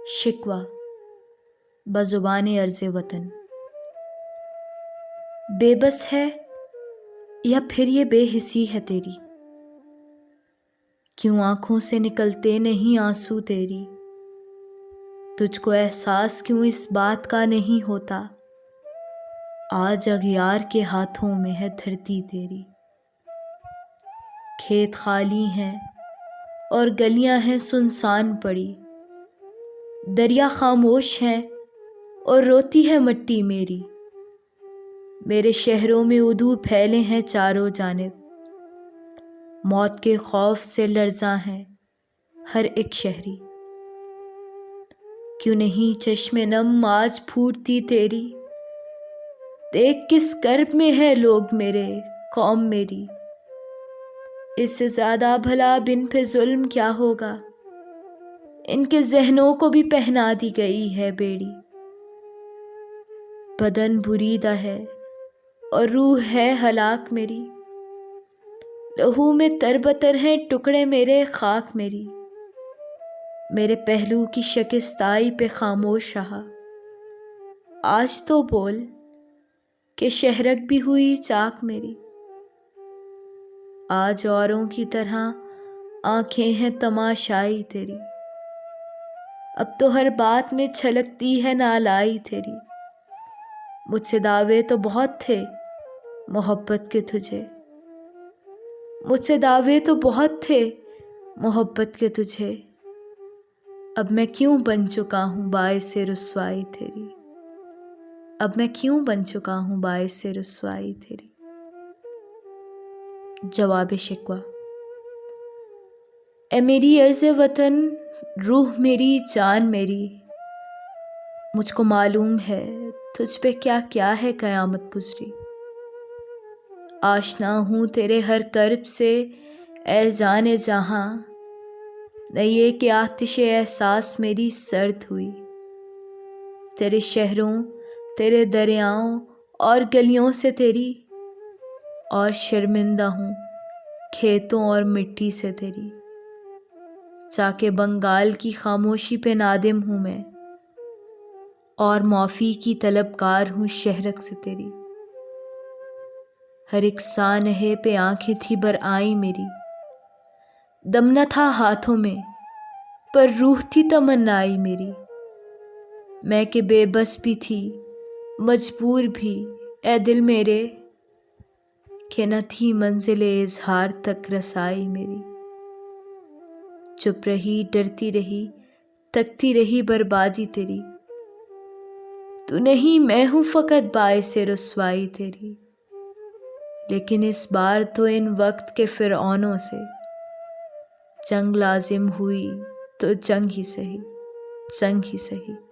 شکوہ بزبان عرض وطن۔ بے بس ہے یا پھر یہ بے حسی ہے تیری؟ کیوں آنکھوں سے نکلتے نہیں آنسو تیری؟ تجھ کو احساس کیوں اس بات کا نہیں ہوتا، آج اغیار کے ہاتھوں میں ہے دھرتی تیری؟ کھیت خالی ہیں اور گلیاں ہیں سنسان پڑی، دریا خاموش ہیں اور روتی ہے مٹی میری۔ میرے شہروں میں ادو پھیلے ہیں چاروں جانب، موت کے خوف سے لرزاں ہے ہر ایک شہری۔ کیوں نہیں چشم نم آج پھوٹتی تیری؟ دیکھ کس کرب میں ہے لوگ میرے، قوم میری۔ اس سے زیادہ بھلا بن پہ ظلم کیا ہوگا، ان کے ذہنوں کو بھی پہنا دی گئی ہے بیڑی۔ بدن بریدہ ہے اور روح ہے ہلاک میری، لہو میں تربتر ہیں ٹکڑے میرے، خاک میری۔ میرے پہلو کی شکستائی پہ خاموش رہا، آج تو بول کہ شہرک بھی ہوئی چاک میری۔ آج اوروں کی طرح آنکھیں ہیں تماشائی تیری، اب تو ہر بات میں چھلکتی ہے نالائی تیری۔ مجھ سے دعوے تو بہت تھے محبت کے تجھے، مجھ سے دعوے تو بہت تھے محبت کے تجھے، اب میں کیوں بن چکا ہوں باعث رسوائی تیری؟ اب میں کیوں بن چکا ہوں باعث رسوائی تیری؟ جواب شکوہ۔ اے میری عرض وطن، روح میری، جان میری، مجھ کو معلوم ہے تجھ پہ کیا کیا ہے قیامت گزری۔ آشنا ہوں تیرے ہر کرب سے اے جان جہاں، نہ یہ کہ آتش احساس میری سرد ہوئی۔ تیرے شہروں، تیرے دریاؤں اور گلیوں سے تیری، اور شرمندہ ہوں کھیتوں اور مٹی سے تیری۔ جا کے بنگال کی خاموشی پہ نادم ہوں میں، اور معافی کی طلبگار ہوں شہرک سے تیری۔ ہر ایک سانحے پہ آنکھیں تھی برآئی میری، دم نہ تھا ہاتھوں میں پر روح تھی تمنائی میری۔ میں کہ بے بس بھی تھی مجبور بھی اے دل میرے، کہ نہ تھی منزل اظہار تک رسائی میری۔ چپ رہی، ڈرتی رہی، تکتی رہی بربادی تیری، تو نہیں میں ہوں فقط باعث رسوائی تیری۔ لیکن اس بار تو ان وقت کے فرعونوں سے جنگ لازم ہوئی تو جنگ ہی سہی، جنگ ہی سہی۔